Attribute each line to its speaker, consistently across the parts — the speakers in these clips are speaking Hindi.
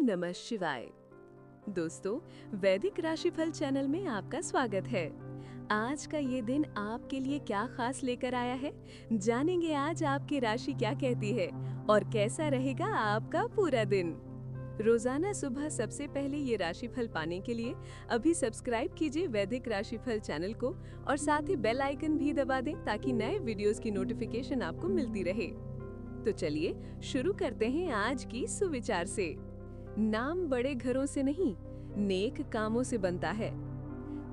Speaker 1: नमः शिवाय। दोस्तों, वैदिक राशिफल चैनल में आपका स्वागत है। आज का ये दिन आपके लिए क्या खास लेकर आया है, जानेंगे आज आपकी राशि क्या कहती है और कैसा रहेगा आपका पूरा दिन। रोजाना सुबह सबसे पहले ये राशिफल पाने के लिए अभी सब्सक्राइब कीजिए वैदिक राशिफल चैनल को और साथ ही बेल आइकन भी दबा दें ताकि नए वीडियोस की नोटिफिकेशन आपको मिलती रहे। तो चलिए शुरू करते हैं आज की सुविचार से। नाम बड़े घरों से नहीं, नेक कामों से बनता है।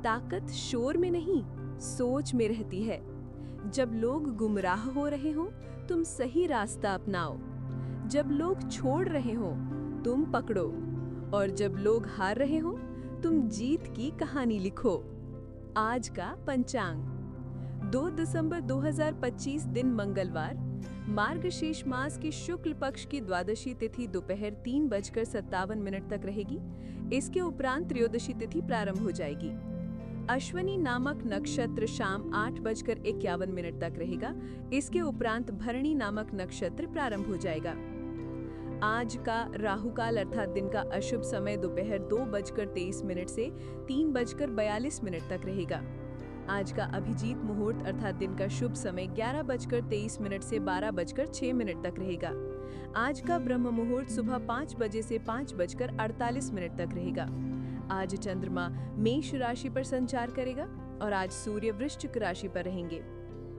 Speaker 1: ताकत शोर में नहीं, सोच में रहती है। जब लोग गुमराह हो रहे हो, तुम सही रास्ता अपनाओ। जब लोग छोड़ रहे हो, तुम पकड़ो। और जब लोग हार रहे हो, तुम जीत की कहानी लिखो। आज का पंचांग 2 दिसंबर 2025 दिन मंगलवार, मार्गशीर्ष मास की शुक्ल पक्ष की द्वादशी तिथि दोपहर 3:57 तक रहेगी। इसके उपरांत त्रयोदशी तिथि प्रारंभ हो जाएगी। अश्विनी नामक नक्षत्र शाम 8:51 तक रहेगा। इसके उपरांत भरणी नामक नक्षत्र प्रारंभ हो जाएगा। आज का राहु काल अर्थात दिन का अशुभ समय दोपहर 2:23 से 3:42 तक रहेगा। आज का अभिजीत मुहूर्त अर्थात दिन का शुभ समय 11:23 से 12:06 तक रहेगा। आज का ब्रह्म मुहूर्त सुबह 5 बजे से 5:48 तक रहेगा। आज चंद्रमा मेष राशि पर संचार करेगा और आज सूर्य वृश्चिक राशि पर रहेंगे।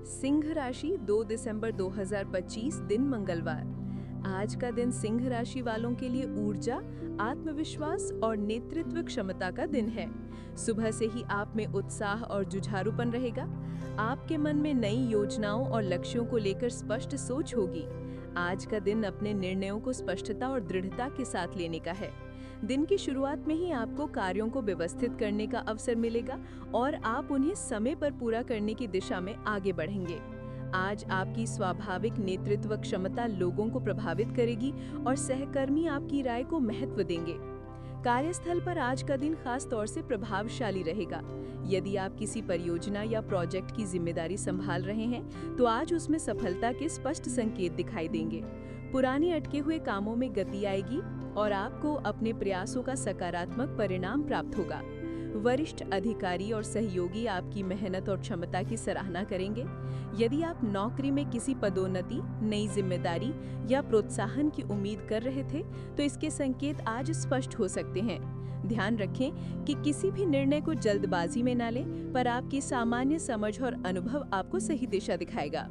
Speaker 1: सिंह राशि 2 दिसंबर 2025 दिन मंगलवार। आज का दिन सिंह राशि वालों के लिए ऊर्जा, आत्मविश्वास और नेतृत्व क्षमता का दिन है। सुबह से ही आप में उत्साह और जुझारूपन रहेगा। आपके मन में नई योजनाओं और लक्ष्यों को लेकर स्पष्ट सोच होगी। आज का दिन अपने निर्णयों को स्पष्टता और दृढ़ता के साथ लेने का है। दिन की शुरुआत में ही आपको कार्यों को व्यवस्थित करने का अवसर मिलेगा और आप उन्हें समय पर पूरा करने की दिशा में आगे बढ़ेंगे। आज आपकी स्वाभाविक नेतृत्व क्षमता लोगों को प्रभावित करेगी और सहकर्मी आपकी राय को महत्व देंगे। कार्यस्थल पर आज का दिन खास तौर से प्रभावशाली रहेगा। यदि आप किसी परियोजना या प्रोजेक्ट की जिम्मेदारी संभाल रहे हैं, तो आज उसमें सफलता के स्पष्ट संकेत दिखाई देंगे। पुराने अटके हुए कामों में गति आएगी और आपको अपने प्रयासों का सकारात्मक परिणाम प्राप्त होगा। वरिष्ठ अधिकारी और सहयोगी आपकी मेहनत और क्षमता की सराहना करेंगे। यदि आप नौकरी में किसी पदोन्नति, नई जिम्मेदारी या प्रोत्साहन की उम्मीद कर रहे थे, तो इसके संकेत आज स्पष्ट हो सकते हैं। ध्यान रखें कि किसी भी निर्णय को जल्दबाजी में न लें, पर आपकी सामान्य समझ और अनुभव आपको सही दिशा दिखाएगा।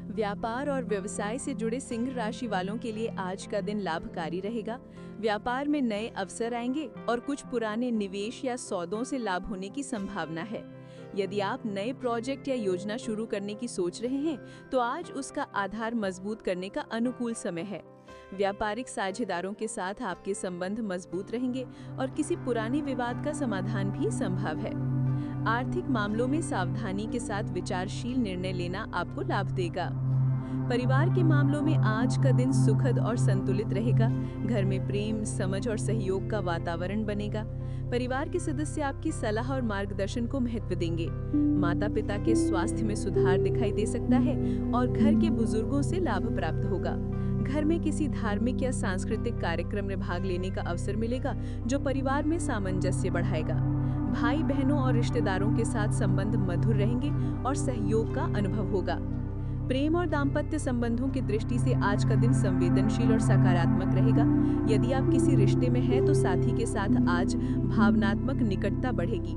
Speaker 1: व्यापार और व्यवसाय से जुड़े सिंह राशि वालों के लिए आज का दिन लाभकारी रहेगा। व्यापार में नए अवसर आएंगे और कुछ पुराने निवेश या सौदों से लाभ होने की संभावना है। यदि आप नए प्रोजेक्ट या योजना शुरू करने की सोच रहे हैं, तो आज उसका आधार मजबूत करने का अनुकूल समय है। व्यापारिक साझेदारों के साथ आपके संबंध मजबूत रहेंगे और किसी पुराने विवाद का समाधान भी संभव है। आर्थिक मामलों में सावधानी के साथ विचारशील निर्णय लेना आपको लाभ देगा। परिवार के मामलों में आज का दिन सुखद और संतुलित रहेगा। घर में प्रेम, समझ और सहयोग का वातावरण बनेगा। परिवार के सदस्य आपकी सलाह और मार्गदर्शन को महत्व देंगे। माता-पिता के स्वास्थ्य में सुधार दिखाई दे सकता है और घर के बुजुर्गों से लाभ प्राप्त होगा। घर में किसी धार्मिक या सांस्कृतिक कार्यक्रम में भाग लेने का अवसर मिलेगा, जो परिवार में सामंजस्य बढ़ाएगा। भाई बहनों और रिश्तेदारों के साथ संबंध मधुर रहेंगे और सहयोग का अनुभव होगा। प्रेम और दाम्पत्य संबंधों की दृष्टि से आज का दिन संवेदनशील और सकारात्मक रहेगा। यदि आप किसी रिश्ते में हैं, तो साथी के साथ आज भावनात्मक निकटता बढ़ेगी।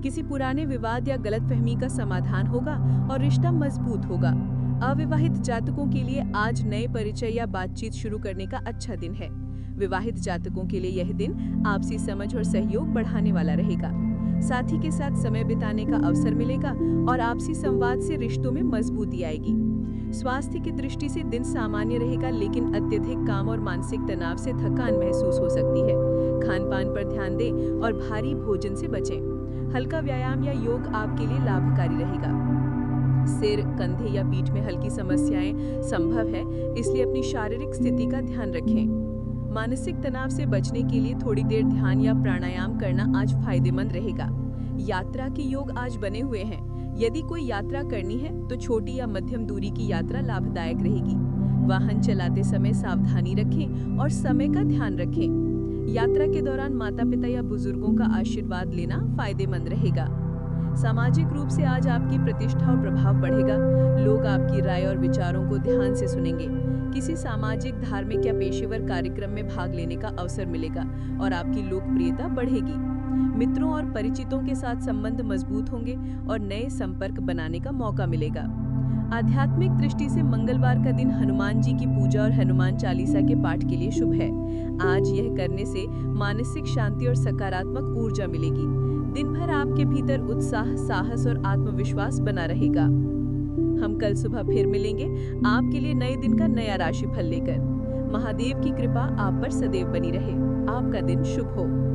Speaker 1: किसी पुराने विवाद या गलतफहमी का समाधान होगा और रिश्ता मजबूत होगा। अविवाहित जातकों के लिए आज नए परिचय या बातचीत शुरू करने का अच्छा दिन है। विवाहित जातकों के लिए यह दिन आपसी समझ और सहयोग बढ़ाने वाला रहेगा। साथी के साथ समय बिताने का अवसर मिलेगा और आपसी संवाद से रिश्तों में मजबूती आएगी। स्वास्थ्य की दृष्टि से दिन सामान्य रहेगा, लेकिन अत्यधिक काम और मानसिक तनाव से थकान महसूस हो सकती है। खान-पान पर ध्यान दें और भारी भोजन से बचें। हल्का व्यायाम या योग आपके लिए लाभकारी रहेगा। सिर, कंधे या पीठ में हल्की समस्याएं संभव है, इसलिए अपनी शारीरिक स्थिति का ध्यान रखें। मानसिक तनाव से बचने के लिए थोड़ी देर ध्यान या प्राणायाम करना आज फायदेमंद रहेगा। यात्रा के योग आज बने हुए हैं। यदि कोई यात्रा करनी है, तो छोटी या मध्यम दूरी की यात्रा लाभदायक रहेगी। वाहन चलाते समय सावधानी रखें और समय का ध्यान रखें। यात्रा के दौरान माता-पिता या बुजुर्गों का आशीर्वाद लेना फायदेमंद रहेगा। सामाजिक रूप से आज आपकी प्रतिष्ठा और प्रभाव बढ़ेगा। लोग आपकी राय और विचारों को ध्यान से सुनेंगे। किसी सामाजिक, धार्मिक या पेशेवर कार्यक्रम में भाग लेने का अवसर मिलेगा और आपकी लोकप्रियता बढ़ेगी। मित्रों और परिचितों के साथ संबंध मजबूत होंगे और नए संपर्क बनाने का मौका मिलेगा। आध्यात्मिक दृष्टि से मंगलवार का दिन हनुमान जी की पूजा और हनुमान चालीसा के पाठ के लिए शुभ है। आज यह करने से मानसिक शांति और सकारात्मक ऊर्जा मिलेगी। दिन भर आपके भीतर उत्साह, साहस और आत्मविश्वास बना रहेगा। हम कल सुबह फिर मिलेंगे आपके लिए नए दिन का नया राशिफल लेकर। महादेव की कृपा आप पर सदैव बनी रहे। आपका दिन शुभ हो।